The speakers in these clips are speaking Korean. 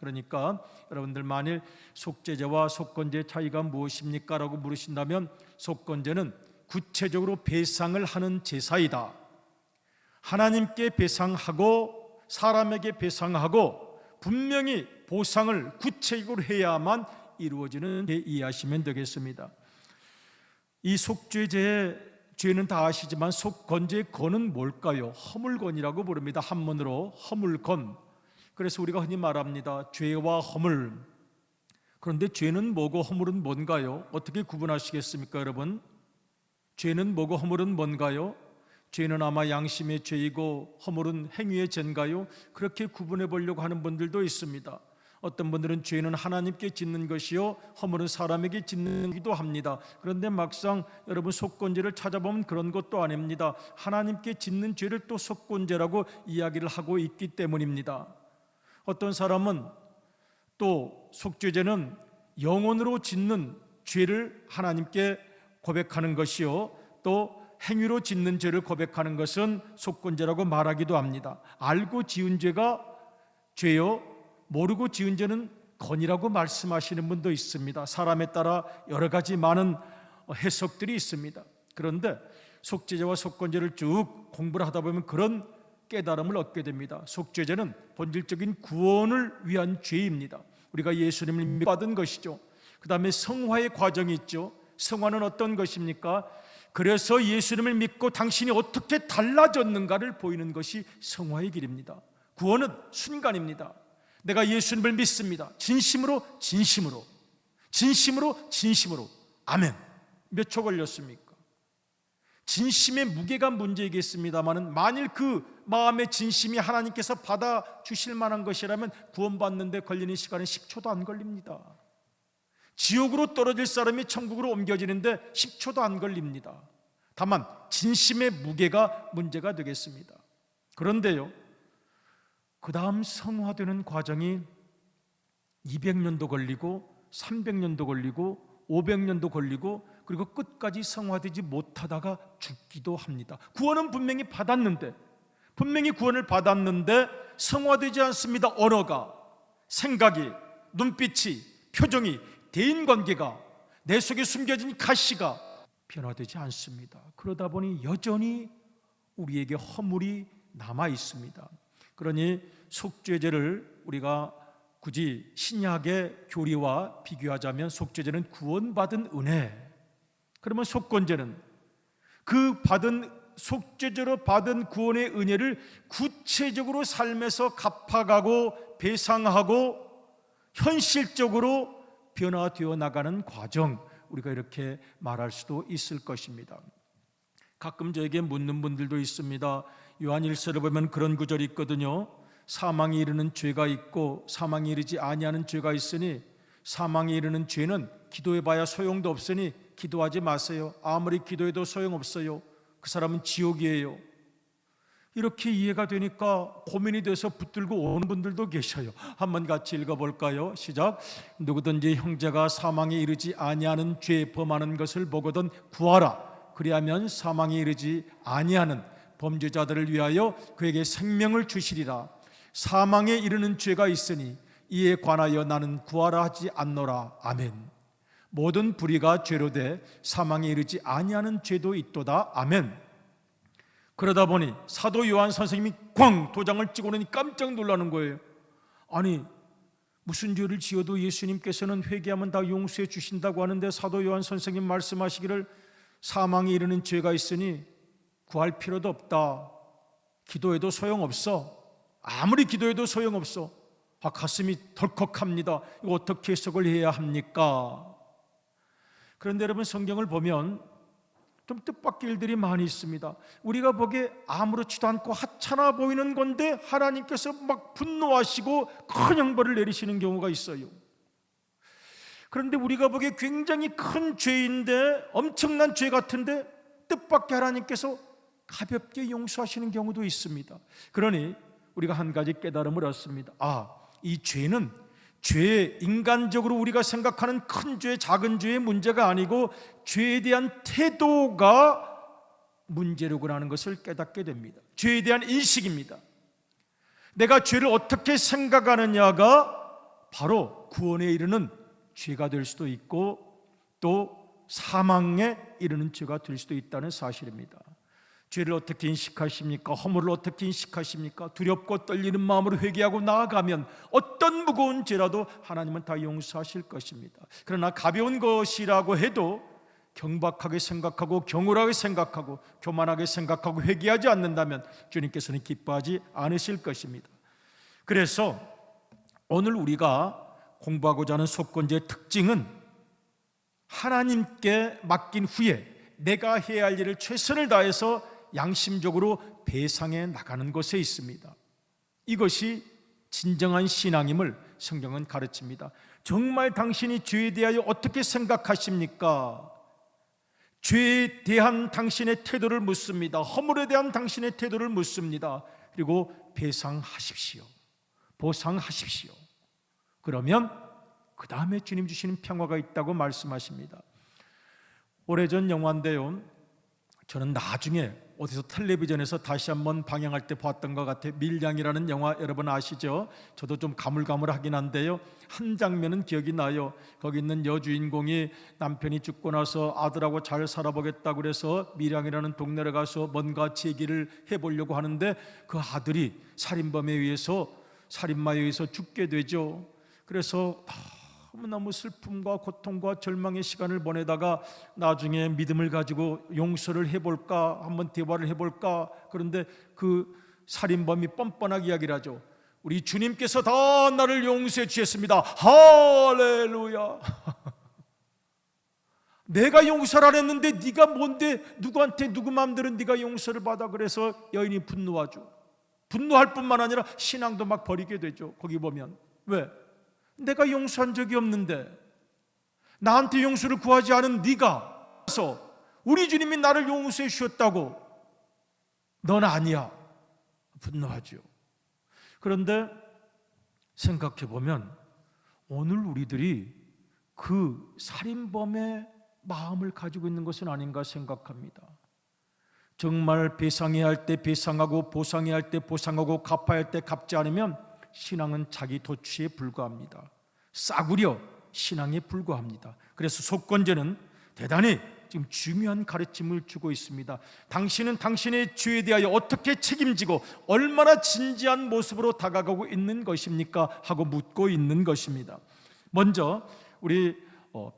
그러니까 여러분들 만일 속죄제와 속건제의 차이가 무엇입니까? 라고 물으신다면 속건제는 구체적으로 배상을 하는 제사이다. 하나님께 배상하고 사람에게 배상하고 분명히 보상을 구체적으로 해야만 이루어지는 게 이해하시면 되겠습니다. 이 속죄제의 죄는 다 아시지만 속건제의 건은 뭘까요? 허물건이라고 부릅니다. 한문으로 허물건. 그래서 우리가 흔히 말합니다. 죄와 허물. 그런데 죄는 뭐고 허물은 뭔가요? 어떻게 구분하시겠습니까, 여러분? 죄는 뭐고 허물은 뭔가요? 죄는 아마 양심의 죄이고 허물은 행위의 죄인가요? 그렇게 구분해 보려고 하는 분들도 있습니다. 어떤 분들은 죄는 하나님께 짓는 것이요 허물은 사람에게 짓는 것이기도 합니다. 그런데 막상 여러분 속건제를 찾아보면 그런 것도 아닙니다. 하나님께 짓는 죄를 또 속건제라고 이야기를 하고 있기 때문입니다. 어떤 사람은 또 속죄제는 영혼으로 짓는 죄를 하나님께 고백하는 것이요 또 행위로 짓는 죄를 고백하는 것은 속건제라고 말하기도 합니다. 알고 지은 죄가 죄요 모르고 지은 죄는 건이라고 말씀하시는 분도 있습니다. 사람에 따라 여러 가지 많은 해석들이 있습니다. 그런데 속죄제와 속건제를 쭉 공부를 하다 보면 그런 깨달음을 얻게 됩니다. 속죄제는 본질적인 구원을 위한 죄입니다. 우리가 예수님을 받은 것이죠. 그 다음에 성화의 과정이 있죠. 성화는 어떤 것입니까? 그래서 예수님을 믿고 당신이 어떻게 달라졌는가를 보이는 것이 성화의 길입니다. 구원은 순간입니다. 내가 예수님을 믿습니다. 진심으로 진심으로 진심으로 진심으로 아멘. 몇 초 걸렸습니까? 진심의 무게가 문제이겠습니다만 만일 그 마음의 진심이 하나님께서 받아주실 만한 것이라면 구원받는 데 걸리는 시간은 10초도 안 걸립니다. 지옥으로 떨어질 사람이 천국으로 옮겨지는데 10초도 안 걸립니다. 다만 진심의 무게가 문제가 되겠습니다. 그런데요, 그 다음 성화되는 과정이 200년도 걸리고 300년도 걸리고 500년도 걸리고 그리고 끝까지 성화되지 못하다가 죽기도 합니다. 구원은 분명히 받았는데 분명히 구원을 받았는데 성화되지 않습니다. 언어가, 생각이, 눈빛이, 표정이, 대인관계가, 내 속에 숨겨진 가시가 변화되지 않습니다. 그러다 보니 여전히 우리에게 허물이 남아 있습니다. 그러니 속죄제를 우리가 굳이 신약의 교리와 비교하자면 속죄제는 구원받은 은혜, 그러면 속건제는 그 속죄제로 받은 구원의 은혜를 구체적으로 삶에서 갚아가고 배상하고 현실적으로 변화되어 나가는 과정, 우리가 이렇게 말할 수도 있을 것입니다. 가끔 저에게 묻는 분들도 있습니다. 요한 1서를 보면 그런 구절이 있거든요. 사망에 이르는 죄가 있고 사망에 이르지 아니하는 죄가 있으니 사망에 이르는 죄는 기도해봐야 소용도 없으니 기도하지 마세요. 아무리 기도해도 소용없어요. 그 사람은 지옥이에요. 이렇게 이해가 되니까 고민이 돼서 붙들고 오는 분들도 계셔요. 한번 같이 읽어볼까요? 시작. 누구든지 형제가 사망에 이르지 아니하는 죄 범하는 것을 보거든 구하라. 그리하면 사망에 이르지 아니하는 범죄자들을 위하여 그에게 생명을 주시리라. 사망에 이르는 죄가 있으니 이에 관하여 나는 구하라 하지 않노라. 아멘. 모든 불의가 죄로 돼 사망에 이르지 아니하는 죄도 있도다. 아멘. 그러다 보니 사도 요한 선생님이 꽝 도장을 찍어놓으니 깜짝 놀라는 거예요. 아니, 무슨 죄를 지어도 예수님께서는 회개하면 다 용서해 주신다고 하는데 사도 요한 선생님 말씀하시기를 사망에 이르는 죄가 있으니 구할 필요도 없다. 기도해도 소용없어. 아무리 기도해도 소용없어. 가슴이 덜컥합니다. 이거 어떻게 해석을 해야 합니까? 그런데 여러분, 성경을 보면 좀 뜻밖의 일들이 많이 있습니다. 우리가 보기에 아무렇지도 않고 하찮아 보이는 건데 하나님께서 막 분노하시고 큰 형벌을 내리시는 경우가 있어요. 그런데 우리가 보기에 굉장히 큰 죄인데, 엄청난 죄 같은데 뜻밖의 하나님께서 가볍게 용서하시는 경우도 있습니다. 그러니 우리가 한 가지 깨달음을 얻습니다. 이 죄는 인간적으로 우리가 생각하는 큰 죄, 작은 죄의 문제가 아니고 죄에 대한 태도가 문제로구나 하는 것을 깨닫게 됩니다. 죄에 대한 인식입니다. 내가 죄를 어떻게 생각하느냐가 바로 구원에 이르는 죄가 될 수도 있고 또 사망에 이르는 죄가 될 수도 있다는 사실입니다. 죄를 어떻게 인식하십니까? 허물을 어떻게 인식하십니까? 두렵고 떨리는 마음으로 회개하고 나아가면 어떤 무거운 죄라도 하나님은 다 용서하실 것입니다. 그러나 가벼운 것이라고 해도 경박하게 생각하고 경홀하게 생각하고 교만하게 생각하고 회개하지 않는다면 주님께서는 기뻐하지 않으실 것입니다. 그래서 오늘 우리가 공부하고자 하는 속건제의 특징은 하나님께 맡긴 후에 내가 해야 할 일을 최선을 다해서 양심적으로 배상해 나가는 것에 있습니다. 이것이 진정한 신앙임을 성경은 가르칩니다. 정말 당신이 죄에 대하여 어떻게 생각하십니까? 죄에 대한 당신의 태도를 묻습니다. 허물에 대한 당신의 태도를 묻습니다. 그리고 배상하십시오. 보상하십시오. 그러면 그 다음에 주님 주시는 평화가 있다고 말씀하십니다. 오래전 영화인데요, 저는 나중에 어디서 텔레비전에서 다시 한번 방영할 때 봤던 것 같아요. 밀양이라는 영화 여러분 아시죠? 저도 좀 가물가물하긴 한데요, 한 장면은 기억이 나요. 거기 있는 여주인공이 남편이 죽고 나서 아들하고 잘 살아보겠다고 그래서 밀양이라는 동네에 가서 뭔가 제기를 해보려고 하는데 그 아들이 살인마에 의해서 죽게 되죠. 그래서 너무너무 슬픔과 고통과 절망의 시간을 보내다가 나중에 믿음을 가지고 용서를 해볼까, 한번 대화를 해볼까. 그런데 그 살인범이 뻔뻔하게 이야기를 하죠. 우리 주님께서 다 나를 용서해 주셨습니다. 할렐루야. 내가 용서를 안 했는데 네가 뭔데 누구한테 누구 마음대로 네가 용서를 받아. 그래서 여인이 분노하죠. 분노할 뿐만 아니라 신앙도 막 버리게 되죠. 거기 보면. 왜? 내가 용서한 적이 없는데, 나한테 용서를 구하지 않은 네가 우리 주님이 나를 용서해 주셨다고 넌 아니야. 분노하죠. 그런데 생각해 보면 오늘 우리들이 그 살인범의 마음을 가지고 있는 것은 아닌가 생각합니다. 정말 배상해야 할 때 배상하고 보상해야 할 때 보상하고 갚아야 할 때 갚지 않으면 신앙은 자기 도취에 불과합니다. 싸구려 신앙에 불과합니다. 그래서 속건제는 대단히 지금 중요한 가르침을 주고 있습니다. 당신은 당신의 죄에 대하여 어떻게 책임지고 얼마나 진지한 모습으로 다가가고 있는 것입니까? 하고 묻고 있는 것입니다. 먼저 우리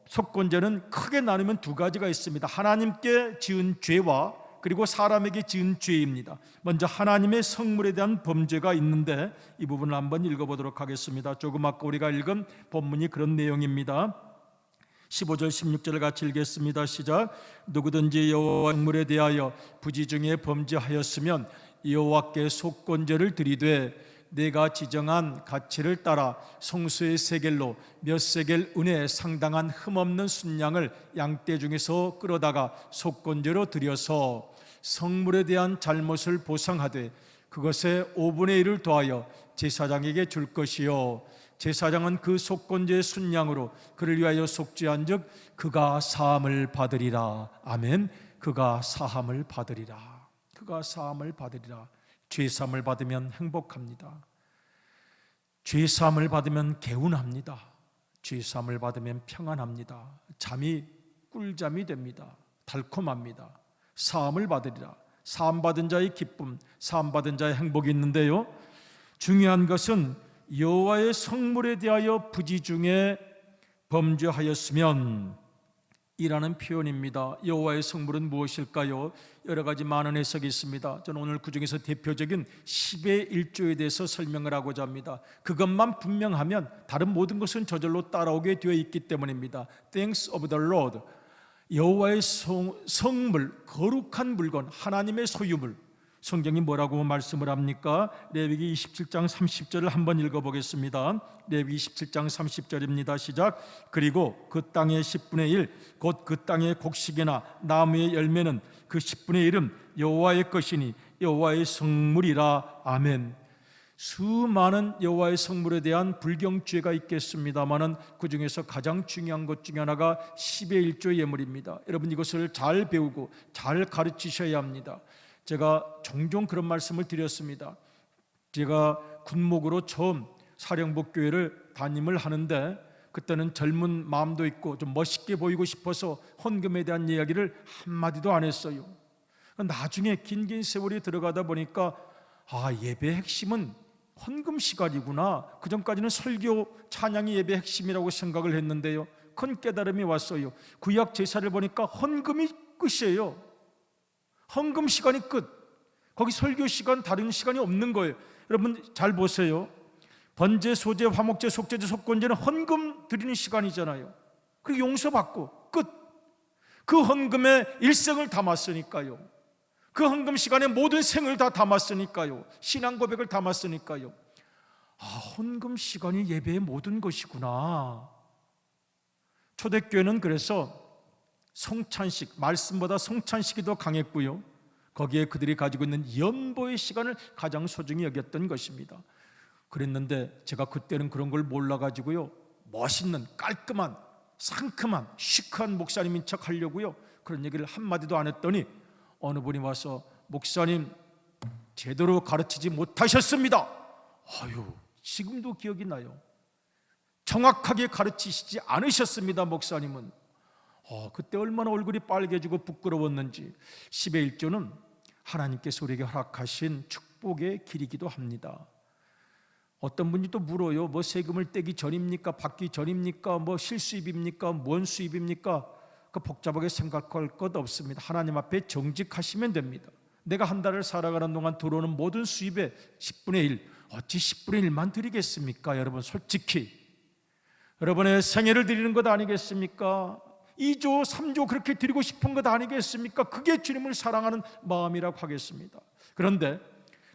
속건제는 크게 나누면 두 가지가 있습니다. 하나님께 지은 죄와 그리고 사람에게 지은 죄입니다. 먼저 하나님의 성물에 대한 범죄가 있는데 이 부분을 한번 읽어보도록 하겠습니다. 조금 아까 우리가 읽은 본문이 그런 내용입니다. 15절 16절을 같이 읽겠습니다. 시작. 누구든지 여호와 성물에 대하여 부지중에 범죄하였으면 여호와께 속건제를 드리되 내가 지정한 가치를 따라 송수의 세겔로 몇 세겔 은에 상당한 흠없는 순양을 양떼 중에서 끌어다가 속건제로 드려서 성물에 대한 잘못을 보상하되 그것의 5분의 1을 더하여 제사장에게 줄 것이요 제사장은 그 속건제의 순양으로 그를 위하여 속죄한즉 그가 사함을 받으리라. 아멘. 그가 사함을 받으리라. 그가 사함을 받으리라. 죄사함을 받으면 행복합니다. 죄사함을 받으면 개운합니다. 죄사함을 받으면 평안합니다. 잠이 꿀잠이 됩니다. 달콤합니다. 사함을 받으리라. 사함 받은 자의 기쁨, 사함 받은 자의 행복이 있는데요, 중요한 것은 여호와의 성물에 대하여 부지중에 범죄하였으면 이라는 표현입니다. 여호와의 성물은 무엇일까요? 여러 가지 많은 해석이 있습니다. 저는 오늘 그중에서 대표적인 10의 1조에 대해서 설명을 하고자 합니다. 그것만 분명하면 다른 모든 것은 저절로 따라오게 되어 있기 때문입니다. Things of the Lord, 여호와의 성물, 거룩한 물건, 하나님의 소유물. 성경이 뭐라고 말씀을 합니까? 레위기 27장 30절을 한번 읽어보겠습니다. 레위기 27장 30절입니다. 시작. 그리고 그 땅의 10분의 1, 곧 그 땅의 곡식이나 나무의 열매는 그 10분의 1은 여호와의 것이니 여호와의 성물이라. 아멘. 수많은 여호와의 성물에 대한 불경죄가 있겠습니다마는 그 중에서 가장 중요한 것 중에 하나가 10의 1조 예물입니다. 여러분 이것을 잘 배우고 잘 가르치셔야 합니다. 제가 종종 그런 말씀을 드렸습니다. 제가 군목으로 처음 사령복 교회를 담임을 하는데 그때는 젊은 마음도 있고 좀 멋있게 보이고 싶어서 헌금에 대한 이야기를 한마디도 안 했어요. 나중에 긴 세월이 들어가다 보니까 예배의 핵심은 헌금 시간이구나. 그전까지는 설교, 찬양이 예배의 핵심이라고 생각을 했는데요, 큰 깨달음이 왔어요. 구약 제사를 보니까 헌금이 끝이에요. 헌금 시간이 끝. 거기 설교 시간, 다른 시간이 없는 거예요. 여러분 잘 보세요. 번제, 소제, 화목제, 속제제, 속건제는 헌금 드리는 시간이잖아요. 그리고 용서받고 끝. 그 헌금에 일생을 담았으니까요. 그 헌금 시간에 모든 생을 다 담았으니까요. 신앙 고백을 담았으니까요. 헌금 시간이 예배의 모든 것이구나. 초대교회는 그래서 성찬식, 말씀보다 성찬식이 더 강했고요, 거기에 그들이 가지고 있는 연보의 시간을 가장 소중히 여겼던 것입니다. 그랬는데 제가 그때는 그런 걸 몰라가지고요, 멋있는 깔끔한 상큼한 시크한 목사님인 척 하려고요, 그런 얘기를 한마디도 안 했더니 어느 분이 와서 목사님 제대로 가르치지 못하셨습니다. 지금도 기억이 나요. 정확하게 가르치시지 않으셨습니다, 목사님은. 그때 얼마나 얼굴이 빨개지고 부끄러웠는지. 10의 1조는 하나님께서 우리에게 허락하신 축복의 길이기도 합니다. 어떤 분이 또 물어요. 뭐 세금을 떼기 전입니까? 받기 전입니까? 뭐 실수입입니까? 뭔 수입입니까? 그 복잡하게 생각할 것 없습니다. 하나님 앞에 정직하시면 됩니다. 내가 한 달을 살아가는 동안 들어오는 모든 수입의 10분의 1, 어찌 10분의 1만 드리겠습니까? 여러분 솔직히 여러분의 생애를 드리는 것 아니겠습니까? 2조, 3조 그렇게 드리고 싶은 것 아니겠습니까? 그게 주님을 사랑하는 마음이라고 하겠습니다. 그런데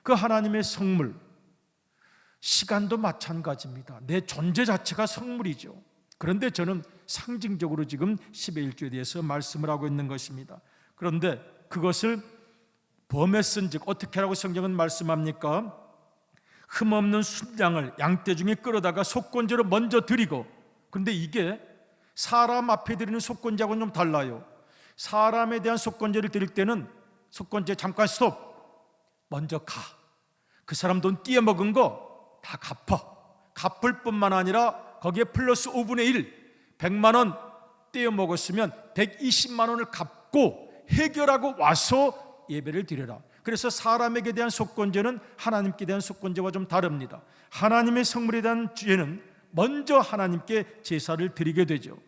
그 하나님의 성물, 시간도 마찬가지입니다. 내 존재 자체가 성물이죠. 그런데 저는 상징적으로 지금 10의 1조에 대해서 말씀을 하고 있는 것입니다. 그런데 그것을 범했은즉 어떻게 하라고 성경은 말씀합니까? 흠없는 순양을 양떼 중에 끌어다가 속건제로 먼저 드리고, 그런데 이게 사람 앞에 드리는 속건제하고는 좀 달라요. 사람에 대한 속건제를 드릴 때는 속건제 잠깐 스톱, 먼저 가. 그 사람 돈 띄어먹은 거 다 갚을 뿐만 아니라 거기에 플러스 5분의 1, 100만 원 떼어먹었으면 120만 원을 갚고 해결하고 와서 예배를 드려라. 그래서 사람에게 대한 속건제는 하나님께 대한 속건제와 좀 다릅니다. 하나님의 성물에 대한 죄는 먼저 하나님께 제사를 드리게 되죠.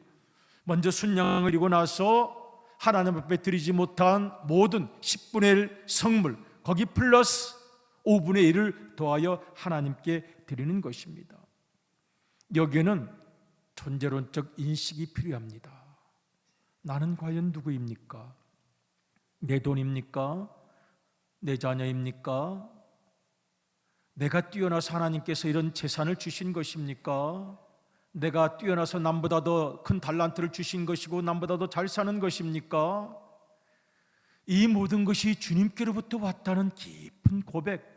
먼저 순양을 드리고 나서 하나님 앞에 드리지 못한 모든 10분의 1 성물, 거기 플러스 5분의 1을 더하여 하나님께 드리는 것입니다. 여기에는 존재론적 인식이 필요합니다. 나는 과연 누구입니까? 내 돈입니까? 내 자녀입니까? 내가 뛰어나서 하나님께서 이런 재산을 주신 것입니까? 내가 뛰어나서 남보다 더 큰 달란트를 주신 것이고 남보다 더 잘 사는 것입니까? 이 모든 것이 주님께로부터 왔다는 깊은 고백,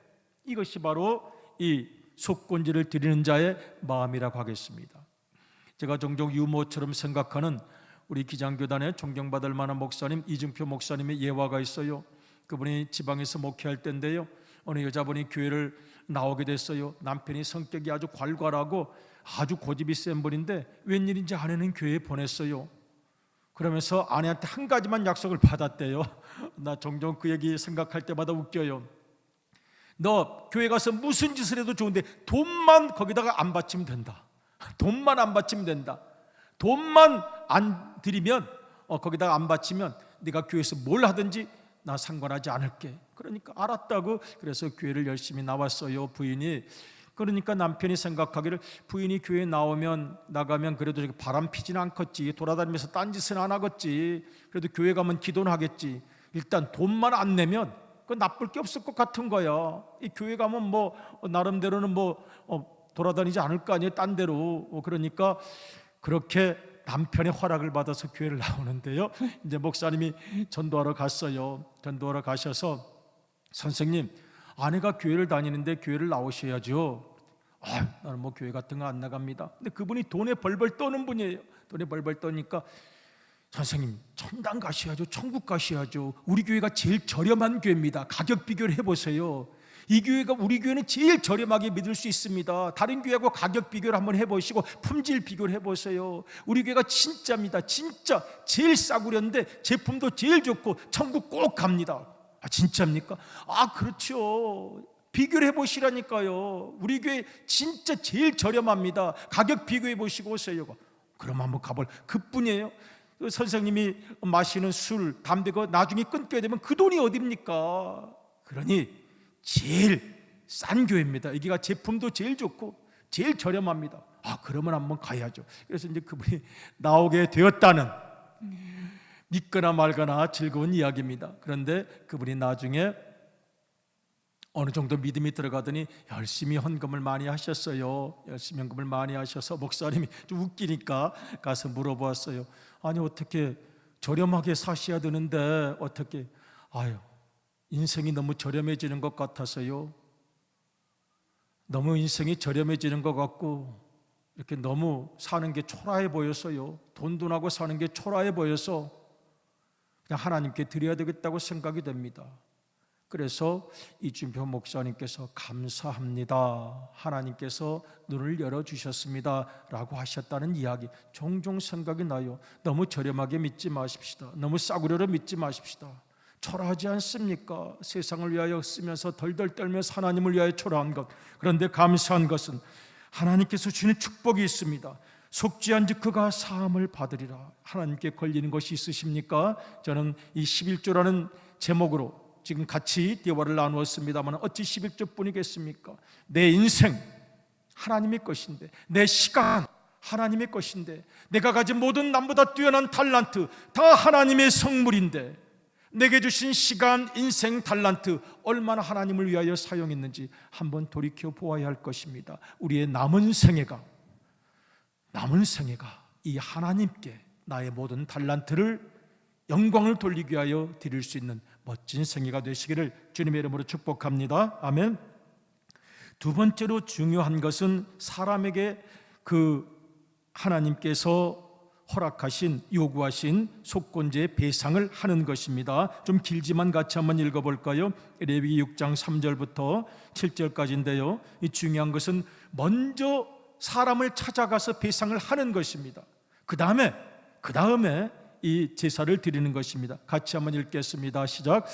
이것이 바로 이 속건제를 드리는 자의 마음이라고 하겠습니다. 제가 종종 유모처럼 생각하는 우리 기장교단에 존경받을 만한 목사님 이중표 목사님의 예화가 있어요. 그분이 지방에서 목회할 때인데요, 어느 여자분이 교회를 나오게 됐어요. 남편이 성격이 아주 괄괄하고 아주 고집이 센 분인데 웬일인지 아내는 교회에 보냈어요. 그러면서 아내한테 한 가지만 약속을 받았대요. 나 종종 그 얘기 생각할 때마다 웃겨요. 너 교회 가서 무슨 짓을 해도 좋은데 돈만 거기다가 안 바치면 된다. 돈만 안 바치면 된다. 돈만 안 드리면 거기다가 안 바치면 네가 교회에서 뭘 하든지 나 상관하지 않을게. 그러니까 알았다고, 그래서 교회를 열심히 나왔어요, 부인이. 그러니까 남편이 생각하기를 부인이 교회에 나가면 그래도 바람 피지는 않겠지, 돌아다니면서 딴짓은 안 하겠지, 그래도 교회 가면 기도는 하겠지, 일단 돈만 안 내면 그 나쁠 게 없을 것 같은 거야. 이 교회 가면 뭐 나름대로는 돌아다니지 않을 거 아니에요, 딴 데로. 그러니까 그렇게 남편의 허락을 받아서 교회를 나오는데요, 이제 목사님이 전도하러 갔어요. 전도하러 가셔서 선생님, 아내가 교회를 다니는데 교회를 나오셔야죠. 나는 뭐 교회 같은 거 안 나갑니다. 근데 그분이 돈에 벌벌 떠는 분이에요. 돈에 벌벌 떠니까 선생님, 천당 가셔야죠, 천국 가셔야죠. 우리 교회가 제일 저렴한 교회입니다. 가격 비교를 해보세요. 이 교회가 우리 교회는 제일 저렴하게 믿을 수 있습니다. 다른 교회하고 가격 비교를 한번 해보시고 품질 비교를 해보세요. 우리 교회가 진짜입니다. 진짜 제일 싸구려인데 제품도 제일 좋고 천국 꼭 갑니다. 아, 진짜입니까? 아, 그렇죠. 비교를 해보시라니까요. 우리 교회 진짜 제일 저렴합니다. 가격 비교해 보시고 오세요. 그럼 한번 가볼 그뿐이에요. 선생님이 마시는 술, 담배가 나중에 끊게 되면 그 돈이 어딥니까? 그러니 제일 싼 교회입니다. 여기가 제품도 제일 좋고 제일 저렴합니다. 아, 그러면 한번 가야죠. 그래서 이제 그분이 나오게 되었다는, 믿거나 말거나 즐거운 이야기입니다. 그런데 그분이 나중에 어느 정도 믿음이 들어가더니 열심히 헌금을 많이 하셨어요. 열심히 헌금을 많이 하셔서 목사님이 좀 웃기니까 가서 물어보았어요. 아니, 어떻게 저렴하게 사셔야 되는데 어떻게, 아유, 인생이 너무 저렴해지는 것 같아서요. 너무 인생이 저렴해지는 것 같고 이렇게 너무 사는 게 초라해 보여서요. 돈도 나고 사는 게 초라해 보여서 그냥 하나님께 드려야 되겠다고 생각이 됩니다. 그래서 이준표 목사님께서 감사합니다, 하나님께서 눈을 열어주셨습니다 라고 하셨다는 이야기 종종 생각이 나요. 너무 저렴하게 믿지 마십시다. 너무 싸구려로 믿지 마십시다. 초라하지 않습니까? 세상을 위하여 쓰면서 덜덜 떨면서 하나님을 위하여 초라한 것. 그런데 감사한 것은 하나님께서 주시는 축복이 있습니다. 속죄한 즉 그가 사함을 받으리라. 하나님께 걸리는 것이 있으십니까? 저는 이 11조라는 제목으로 지금 같이 대화를 나누었습니다만 어찌 11조뿐이겠습니까? 내 인생 하나님의 것인데, 내 시간 하나님의 것인데, 내가 가진 모든 남보다 뛰어난 달란트 다 하나님의 성물인데, 내게 주신 시간, 인생, 달란트 얼마나 하나님을 위하여 사용했는지 한번 돌이켜 보아야 할 것입니다. 우리의 남은 생애가 이 하나님께 나의 모든 달란트를, 영광을 돌리기 위하여 드릴 수 있는 멋진 생애가 되시기를 주님의 이름으로 축복합니다. 아멘. 두 번째로 중요한 것은 사람에게 그 하나님께서 허락하신, 요구하신 속건제의 배상을 하는 것입니다. 좀 길지만 같이 한번 읽어볼까요? 레위기 6장 3절부터 7절까지인데요 이 중요한 것은 먼저 사람을 찾아가서 배상을 하는 것입니다. 그 다음에 이 제사를 드리는 것입니다. 같이 한번 읽겠습니다. 시작.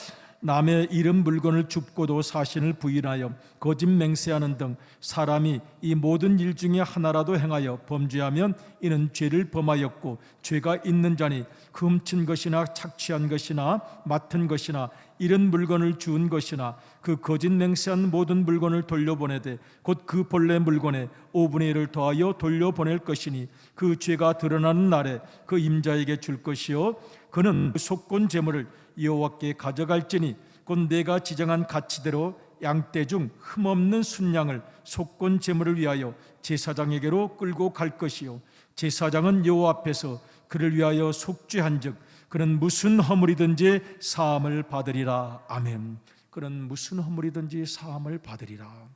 남의 이름 물건을 줍고도 사신을 부인하여 거짓 맹세하는 등 사람이 이 모든 일 중에 하나라도 행하여 범죄하면 이는 죄를 범하였고, 죄가 있는 자니 그 훔친 것이나 착취한 것이나 맡은 것이나 이런 물건을 주운 것이나 그 거짓 맹세한 모든 물건을 돌려보내되 곧 그 본래 물건에 5분의 1을 더하여 돌려보낼 것이니 그 죄가 드러나는 날에 그 임자에게 줄 것이요 그는 속건 제물을 여호와께 가져갈지니 곧 내가 지정한 가치대로 양떼 중 흠없는 순양을 속건 제물을 위하여 제사장에게로 끌고 갈 것이요 제사장은 여호와 앞에서 그를 위하여 속죄한즉 그는 무슨 허물이든지 사함을 받으리라. 아멘. 그는 무슨 허물이든지 사함을 받으리라.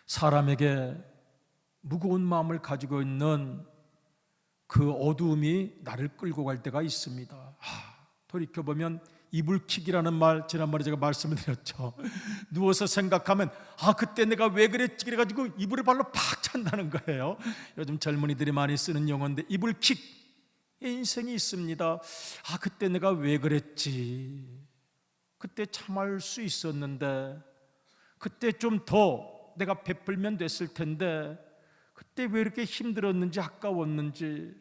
사람에게 무거운 마음을 가지고 있는 그 어두움이 나를 끌고 갈 때가 있습니다. 돌이켜보면 이불킥이라는 말, 지난번에 제가 말씀을 드렸죠. 누워서 생각하면 그때 내가 왜 그랬지 그래가지고 이불을 발로 팍 찬다는 거예요. 요즘 젊은이들이 많이 쓰는 용어인데 이불킥. 인생이 있습니다. 그때 내가 왜 그랬지, 그때 참을 수 있었는데, 그때 좀 더 내가 베풀면 됐을 텐데, 그때 왜 이렇게 힘들었는지, 아까웠는지,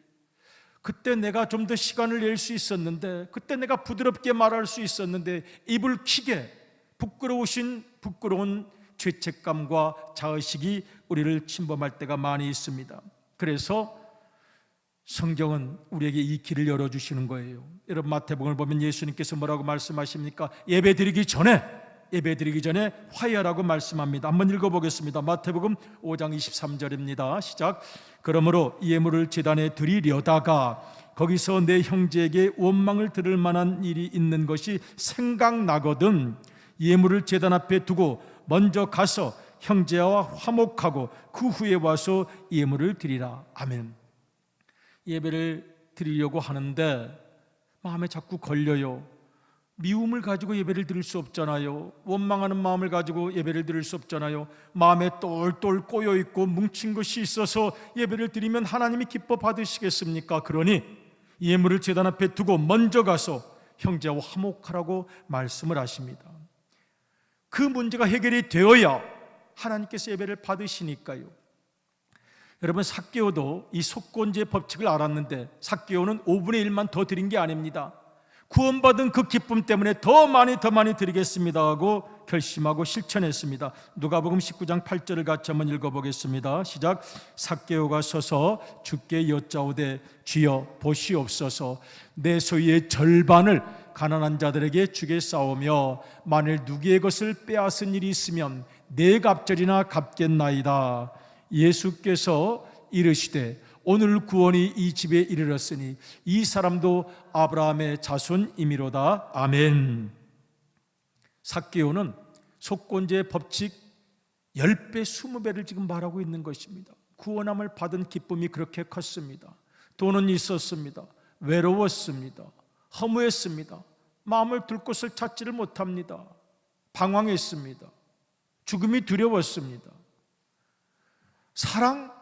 그때 내가 좀 더 시간을 낼 수 있었는데, 그때 내가 부드럽게 말할 수 있었는데, 이불킥에 부끄러운 죄책감과 자의식이 우리를 침범할 때가 많이 있습니다. 그래서 성경은 우리에게 이 길을 열어주시는 거예요. 여러분, 마태복음을 보면 예수님께서 뭐라고 말씀하십니까? 예배드리기 전에 화해하라고 말씀합니다. 한번 읽어보겠습니다. 마태복음 5장 23절입니다. 시작. 그러므로 예물을 제단에 드리려다가 거기서 내 형제에게 원망을 들을 만한 일이 있는 것이 생각나거든 예물을 제단 앞에 두고 먼저 가서 형제와 화목하고 그 후에 와서 예물을 드리라. 아멘. 예배를 드리려고 하는데 마음에 자꾸 걸려요. 미움을 가지고 예배를 드릴 수 없잖아요. 원망하는 마음을 가지고 예배를 드릴 수 없잖아요. 마음에 똘똘 꼬여있고 뭉친 것이 있어서 예배를 드리면 하나님이 기뻐 받으시겠습니까? 그러니 예물을 제단 앞에 두고 먼저 가서 형제와 화목하라고 말씀을 하십니다. 그 문제가 해결이 되어야 하나님께서 예배를 받으시니까요. 여러분, 삭개오도 이 속건제의 법칙을 알았는데 삭개오는 5분의 1만 더 드린 게 아닙니다. 구원받은 그 기쁨 때문에 더 많이 드리겠습니다 하고 결심하고 실천했습니다. 누가복음 19장 8절을 같이 한번 읽어보겠습니다. 시작. 삭개오가 서서 주께 여짜오되 주여 보시옵소서, 내 소유의 절반을 가난한 자들에게 주겠사오며 만일 누구의 것을 빼앗은 일이 있으면 네 갑절이나 갚겠나이다. 예수께서 이르시되 오늘 구원이 이 집에 이르렀으니 이 사람도 아브라함의 자손이미로다. 아멘. 삭개오는 속건제의 법칙 10배, 20배를 지금 말하고 있는 것입니다. 구원함을 받은 기쁨이 그렇게 컸습니다. 돈은 있었습니다. 외로웠습니다. 허무했습니다. 마음을 둘 곳을 찾지를 못합니다. 방황했습니다. 죽음이 두려웠습니다. 사랑,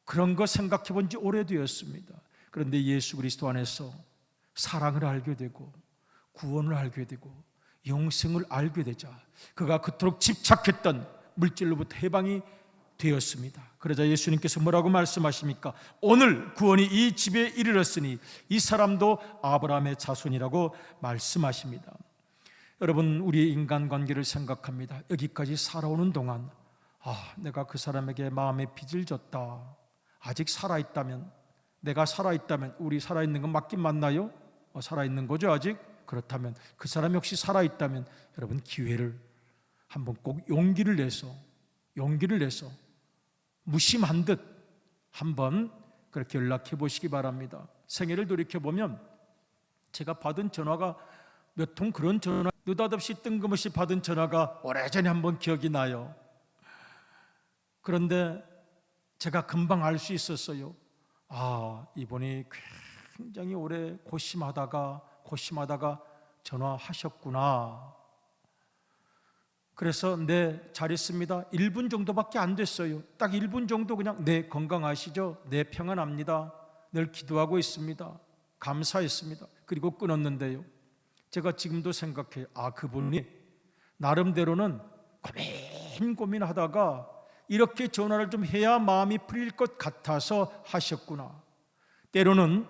그런 거 생각해 본 지 오래되었습니다. 그런데 예수 그리스도 안에서 사랑을 알게 되고 구원을 알게 되고 영생을 알게 되자 그가 그토록 집착했던 물질로부터 해방이 되었습니다. 그러자 예수님께서 뭐라고 말씀하십니까? 오늘 구원이 이 집에 이르렀으니 이 사람도 아브라함의 자손이라고 말씀하십니다. 여러분, 우리의 인간관계를 생각합니다. 여기까지 살아오는 동안 내가 그 사람에게 마음의 빚을 졌다. 아직 살아있다면, 내가 살아있다면, 우리 살아있는 건 맞긴 맞나요? 살아있는 거죠 아직? 그렇다면 그 사람이 혹시 살아있다면 여러분, 기회를 한번 꼭 용기를 내서 무심한 듯 한번 그렇게 연락해 보시기 바랍니다. 생애를 돌이켜보면 제가 받은 전화가 몇 통, 그런 전화 느닷없이 뜬금없이 받은 전화가 오래전에 한번 기억이 나요. 그런데 제가 금방 알 수 있었어요. 이분이 굉장히 오래 고심하다가 전화하셨구나. 그래서 네, 잘 있습니다. 1분 정도밖에 안 됐어요. 딱 1분 정도 그냥 네, 건강하시죠? 네, 평안합니다. 늘 기도하고 있습니다. 감사했습니다. 그리고 끊었는데요, 제가 지금도 생각해요. 그분이 나름대로는 고민하다가 이렇게 전화를 좀 해야 마음이 풀릴 것 같아서 하셨구나. 때로는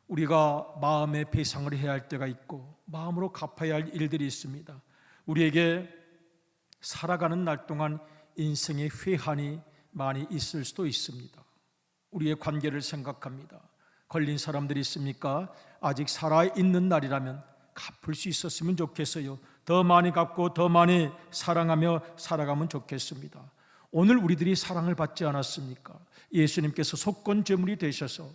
우리가 마음의 배상을 해야 할 때가 있고 마음으로 갚아야 할 일들이 있습니다. 우리에게 살아가는 날 동안 인생의 회한이 많이 있을 수도 있습니다. 우리의 관계를 생각합니다. 걸린 사람들이 있습니까? 아직 살아있는 날이라면 갚을 수 있었으면 좋겠어요. 더 많이 갚고 더 많이 사랑하며 살아가면 좋겠습니다. 오늘 우리들이 사랑을 받지 않았습니까? 예수님께서 속건제물이 되셔서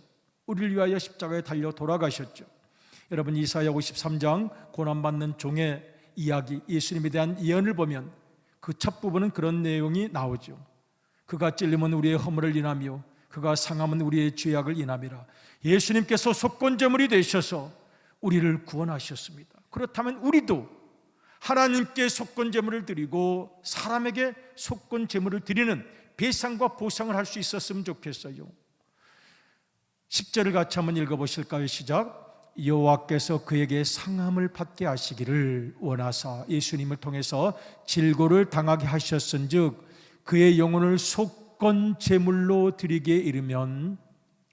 우리를 위하여 십자가에 달려 돌아가셨죠. 여러분, 이사야 53장 고난받는 종의 이야기, 예수님에 대한 예언을 보면 그 첫 부분은 그런 내용이 나오죠. 그가 찔림은 우리의 허물을 인하며 그가 상함은 우리의 죄악을 인함이라. 예수님께서 속건제물이 되셔서 우리를 구원하셨습니다. 그렇다면 우리도 하나님께 속건제물을 드리고 사람에게 속건제물을 드리는 배상과 보상을 할 수 있었으면 좋겠어요. 10절을 같이 한번 읽어보실까요? 시작. 여호와께서 그에게 상함을 받게 하시기를 원하사 예수님을 통해서 질고를 당하게 하셨은즉 그의 영혼을 속건제물로 드리게 이르면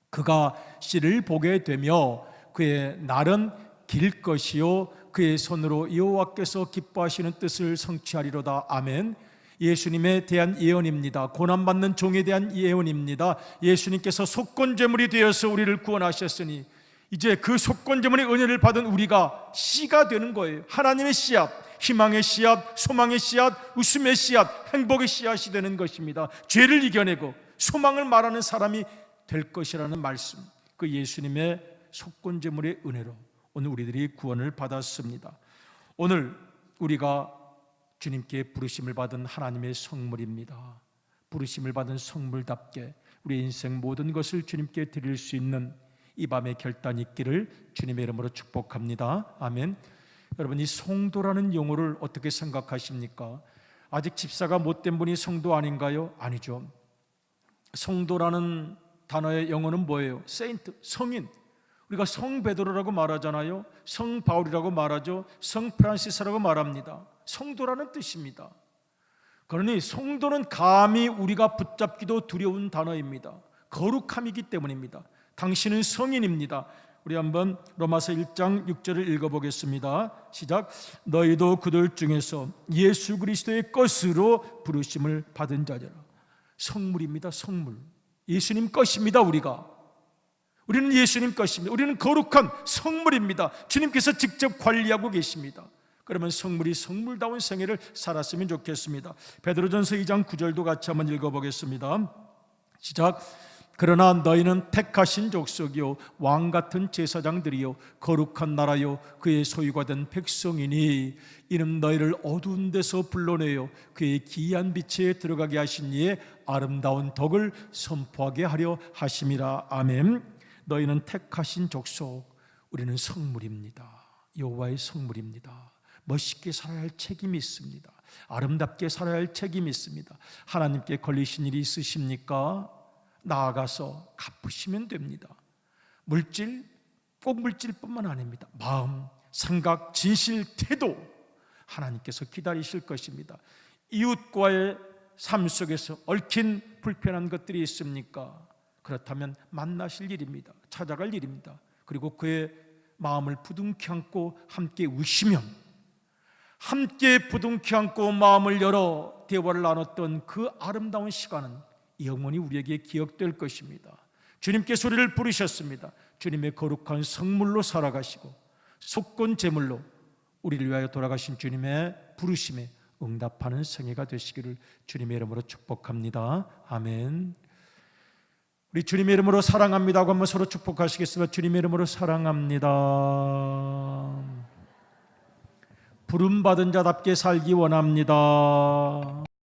그가 씨를 보게 되며 그의 날은 길 것이요 그의 손으로 여호와께서 기뻐하시는 뜻을 성취하리로다. 아멘. 예수님에 대한 예언입니다. 고난받는 종에 대한 예언입니다. 예수님께서 속건제물이 되어서 우리를 구원하셨으니 이제 그 속건제물의 은혜를 받은 우리가 씨가 되는 거예요. 하나님의 씨앗, 희망의 씨앗, 소망의 씨앗, 웃음의 씨앗, 행복의 씨앗이 되는 것입니다. 죄를 이겨내고 소망을 말하는 사람이 될 것이라는 말씀, 그 예수님의 속건제물의 은혜로 오늘 우리들이 구원을 받았습니다. 오늘 우리가 주님께 부르심을 받은 하나님의 성물입니다. 부르심을 받은 성물답게 우리 인생 모든 것을 주님께 드릴 수 있는 이 밤의 결단이 있기를 주님의 이름으로 축복합니다. 아멘. 여러분, 이 성도라는 용어를 어떻게 생각하십니까? 아직 집사가 못된 분이 성도 아닌가요? 아니죠. 성도라는 단어의 영어는 뭐예요? 세인트, 성인. 우리가 성 베드로라고 말하잖아요. 성 바울이라고 말하죠. 성 프란시스라고 말합니다. 성도라는 뜻입니다. 그러니 성도는 감히 우리가 붙잡기도 두려운 단어입니다. 거룩함이기 때문입니다. 당신은 성인입니다. 우리 한번 로마서 1장 6절을 읽어보겠습니다. 시작. 너희도 그들 중에서 예수 그리스도의 것으로 부르심을 받은 자들아. 성물입니다. 성물. 예수님 것입니다. 우리는 예수님 것입니다. 우리는 거룩한 성물입니다. 주님께서 직접 관리하고 계십니다. 그러면 성물이 성물다운 생애를 살았으면 좋겠습니다. 베드로전서 2장 9절도 같이 한번 읽어보겠습니다. 시작. 그러나 너희는 택하신 족속이요 왕같은 제사장들이요 거룩한 나라요 그의 소유가 된 백성이니 이는 너희를 어두운 데서 불러내어 그의 기이한 빛에 들어가게 하신 이의 아름다운 덕을 선포하게 하려 하심이라. 아멘. 너희는 택하신 족속, 우리는 성물입니다. 여호와의 성물입니다. 멋있게 살아야 할 책임이 있습니다. 아름답게 살아야 할 책임이 있습니다. 하나님께 걸리신 일이 있으십니까? 나아가서 갚으시면 됩니다. 물질, 꼭 물질뿐만 아닙니다. 마음, 생각, 진실, 태도 하나님께서 기다리실 것입니다. 이웃과의 삶 속에서 얽힌 불편한 것들이 있습니까? 그렇다면 만나실 일입니다. 찾아갈 일입니다. 그리고 그의 마음을 부둥켜 안고 함께 우시면, 함께 부둥켜 안고 마음을 열어 대화를 나눴던 그 아름다운 시간은 영원히 우리에게 기억될 것입니다. 주님께서 우리를 부르셨습니다. 주님의 거룩한 성물로 살아가시고 속건 제물로 우리를 위하여 돌아가신 주님의 부르심에 응답하는 생애가 되시기를 주님의 이름으로 축복합니다. 아멘. 우리 주님의 이름으로 사랑합니다고 한번 서로 축복하시겠습니다. 주님의 이름으로 사랑합니다. 부름받은 자답게 살기 원합니다.